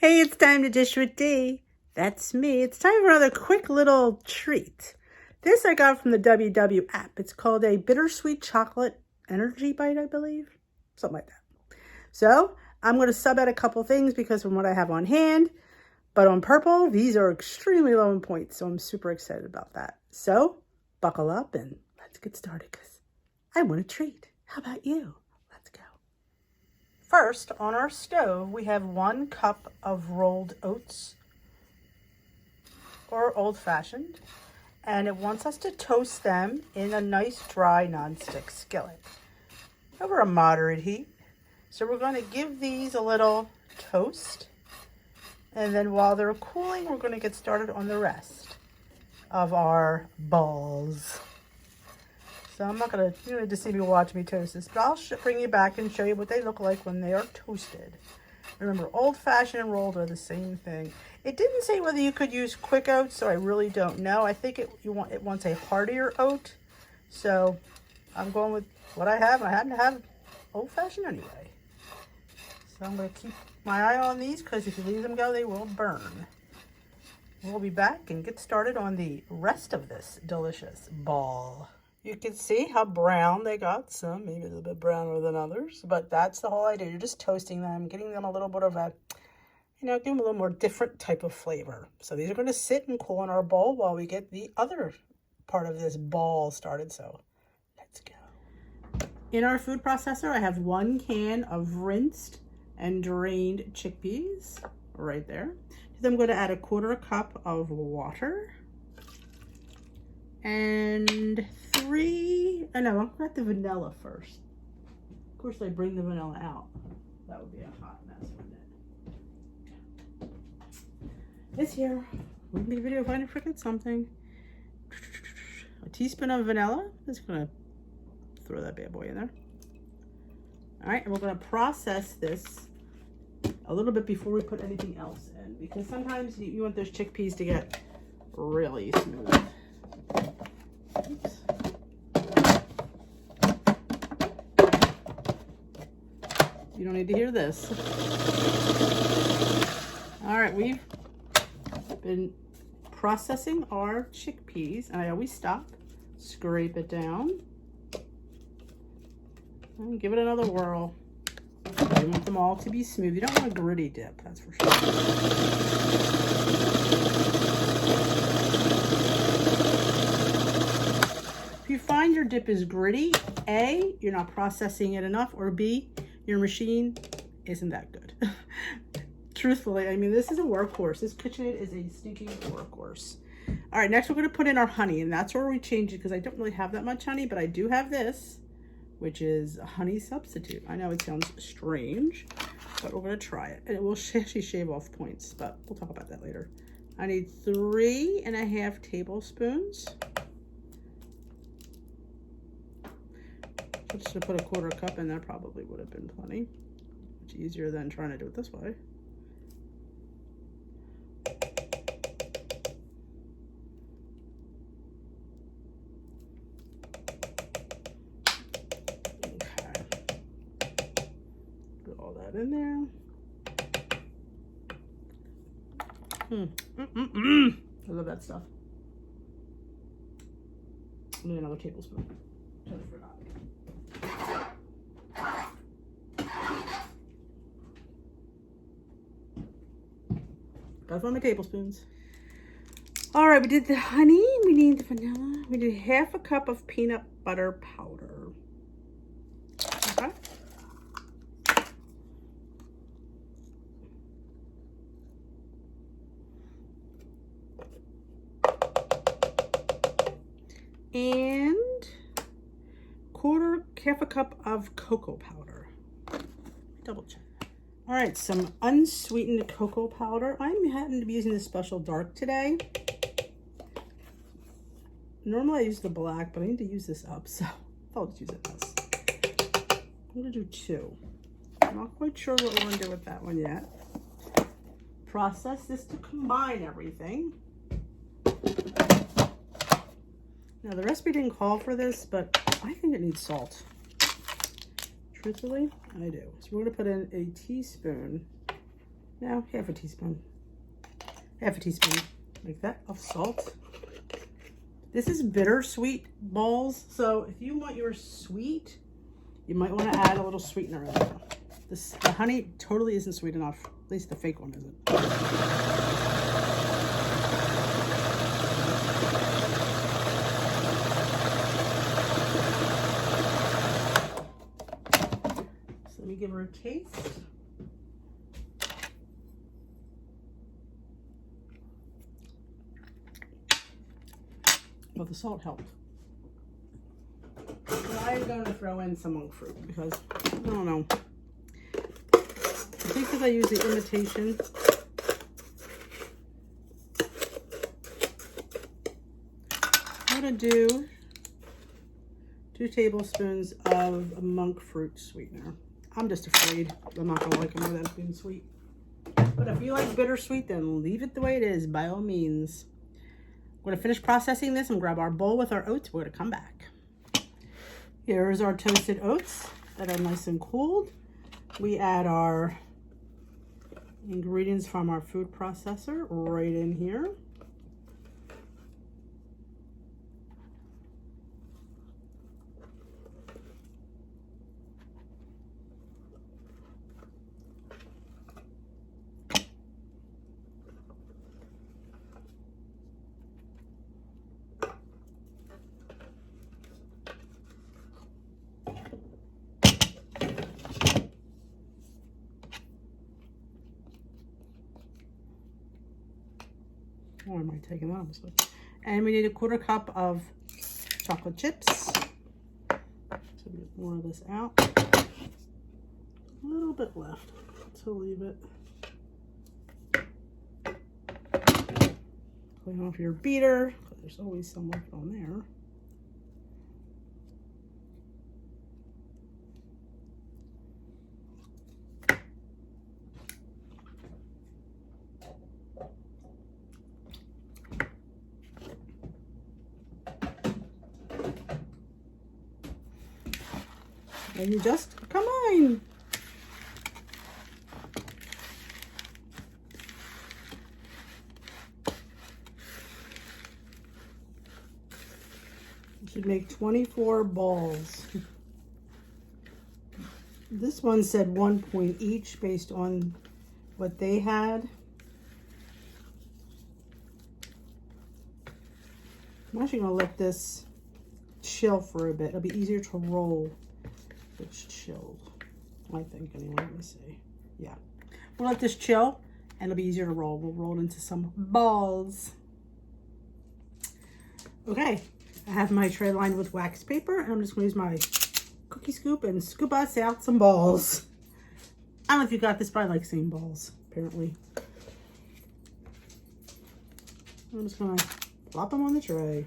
Hey, it's time to dish with D. That's me. It's time for another quick little treat. This I got from the WW app. It's called a Bittersweet Chocolate Energy Bite, I believe. Something like that. So I'm going to sub out a couple things because from what I have on hand, but on purple, these are extremely low in points. So I'm super excited about that. So buckle up and let's get started because I want a treat. How about you? Let's go. First, on our stove, we have 1 cup of rolled oats or old-fashioned, and it wants us to toast them in a nice dry nonstick skillet over a moderate heat. So we're going to give these a little toast, and then while they're cooling, we're going to get started on the rest of our balls. So I'm not going to, you don't need to see me watch me toast this, but I'll bring you back and show you what they look like when they are toasted. Remember, old-fashioned and rolled are the same thing. It didn't say whether you could use quick oats, so I really don't know. I think it wants a heartier oat. So I'm going with what I have, and I happen to have old-fashioned anyway. So I'm going to keep my eye on these because if you leave them go, they will burn. We'll be back and get started on the rest of this delicious ball. You can see how brown they got, some maybe a little bit browner than others, but that's the whole idea. You're just toasting them, getting them a little bit of a, give them a little more different type of flavor. So these are going to sit and cool in our bowl while we get the other part of this ball started. So let's go. In our food processor, I have 1 can of rinsed and drained chickpeas right there. Then I'm going to add a 1/4 cup of water. And I'll got the vanilla first. Of course, I bring the vanilla out. That would be a hot mess, wouldn't it? It's here. Wouldn't be a video if I didn't forget something. A teaspoon of vanilla. Just gonna throw that bad boy in there. All right, and we're gonna process this a little bit before we put anything else in, because sometimes you want those chickpeas to get really smooth. Oops. You don't need to hear this. All right, we've been processing our chickpeas, and I always stop, scrape it down, and give it another whirl. You want them all to be smooth. You don't want a gritty dip, that's for sure. If you find your dip is gritty, A, you're not processing it enough, or B, your machine isn't that good. Truthfully, I mean, this is a workhorse. This KitchenAid is a stinking workhorse. All right, next we're going to put in our honey, and that's where we change it because I don't really have that much honey, but I do have this, which is a honey substitute. I know it sounds strange, but we're going to try it. And it will actually shave off points, but we'll talk about that later. I need 3½ tablespoons. Just to put a 1/4 cup in there probably would have been plenty. Much easier than trying to do it this way. Okay. Put all that in there. I love that stuff. I need another tablespoon. Totally forgot. Gotta find my tablespoons. All right, we did the honey, we need the vanilla. We did 1/2 cup of peanut butter powder. Okay. And 1/4 cup of cocoa powder. Double check. All right, some unsweetened cocoa powder. I happen to be using this special dark today. Normally I use the black, but I need to use this up, so I'll just use it this. I'm gonna do 2. I'm not quite sure what we're gonna do with that one yet. Process this to combine everything. Now the recipe didn't call for this, but I think it needs salt. Truthfully, I do. So we're going to put in a teaspoon Now half a teaspoon like that of salt. This is bittersweet balls, so if you want yours sweet, you might want to add a little sweetener in there. The honey totally isn't sweet enough. At least the fake one isn't. So let me give her a taste. Well, the salt helped. I'm going to throw in some monk fruit because, I don't know. I think because I use the imitation. I'm going to do 2 tablespoons of monk fruit sweetener. I'm just afraid I'm not going to like them without being sweet. But if you like bittersweet, then leave it the way it is, by all means. We're going to finish processing this and grab our bowl with our oats. We're going to come back. Here's our toasted oats that are nice and cooled. We add our ingredients from our food processor right in here. Or am I taking that off? And we need a 1/4 cup of chocolate chips. So we get more of this out. A little bit left, so leave it. Clean off your beater, because there's always some left on there. And you just, come on. You should make 24 balls. This one said 1 point each based on what they had. I'm actually gonna let this chill for a bit. It'll be easier to roll. It's chilled, I think, anyway. Let me see. Yeah, we'll let this chill and it'll be easier to roll. We'll roll it into some balls. Okay, I have my tray lined with wax paper and I'm just gonna use my cookie scoop and scoop us out some balls. I don't know if you got this, but I like seeing balls, apparently. I'm just gonna plop them on the tray.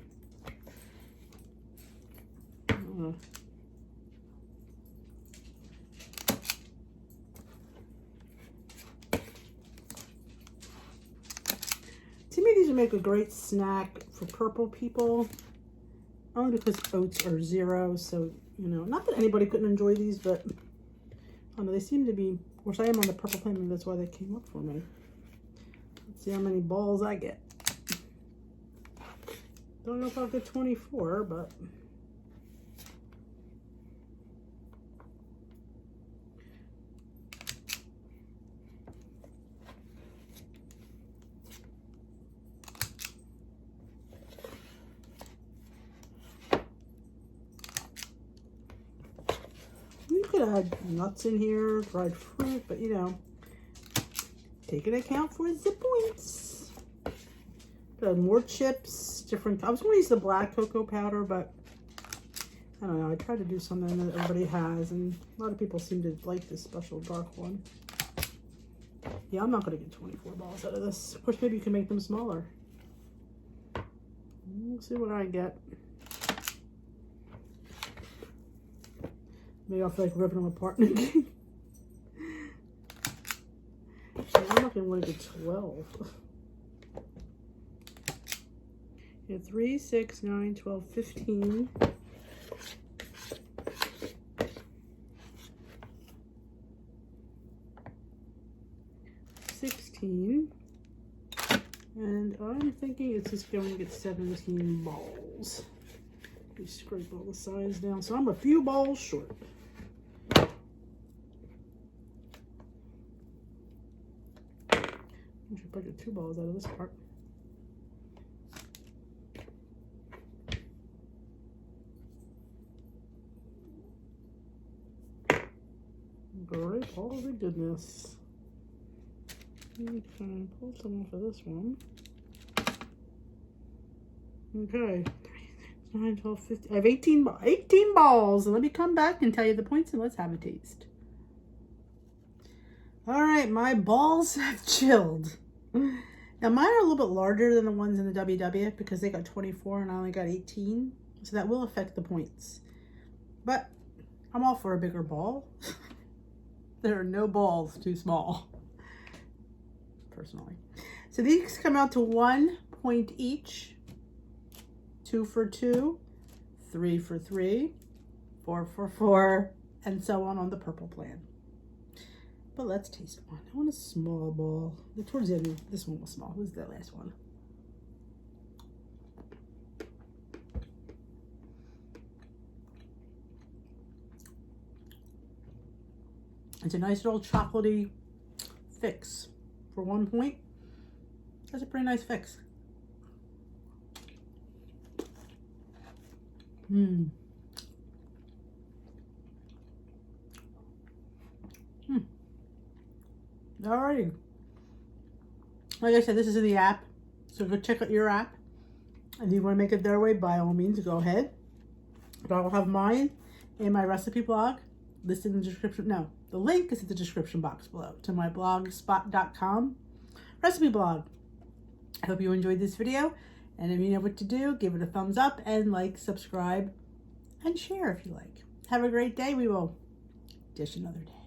To me, these would make a great snack for purple people, only because oats are 0. So, you know, not that anybody couldn't enjoy these, but I don't know, they seem to be, of course I am on the purple plan, maybe that's why they came up for me. Let's see how many balls I get. Don't know if I'll get 24, but you could add nuts in here, dried fruit, but you know, take into account for the points. Could add more chips, different. I was going to use the black cocoa powder, but I don't know. I tried to do something that everybody has, and a lot of people seem to like this special dark one. Yeah, I'm not going to get 24 balls out of this. Of course, maybe you can make them smaller. We'll see what I get. Maybe I'll feel like ripping them apart again. I'm not going to get 12. Yeah, 3, 6, 9, 12, 15. 16, I'm thinking it's just going to get 17 balls. We scrape all the sides down, so I'm a few balls short. I should probably get 2 balls out of this part. Great, all the goodness. Okay, pull some off of this one. Okay, 9, 12, 15. I have 18 balls. Let me come back and tell you the points and let's have a taste. All right, my balls have chilled. Now mine are a little bit larger than the ones in the WW because they got 24 and I only got 18. So that will affect the points. But I'm all for a bigger ball. There are no balls too small, personally. So these come out to 1 point each. 2 for 2, 3 for 3, 4 for 4, and so on the purple plan. But let's taste one. I want a small ball. Towards the end, this one was small. This is the last one. It's a nice little chocolatey fix for 1 point. That's a pretty nice fix. Alrighty. Like I said, this is in the app, so go check out your app. And if you want to make it their way, by all means, go ahead. But I will have mine in my recipe blog listed in the description. No, the link is in the description box below to my blogspot.com recipe blog. I hope you enjoyed this video. And if you know what to do, give it a thumbs up and like, subscribe, and share if you like. Have a great day. We will dish another day.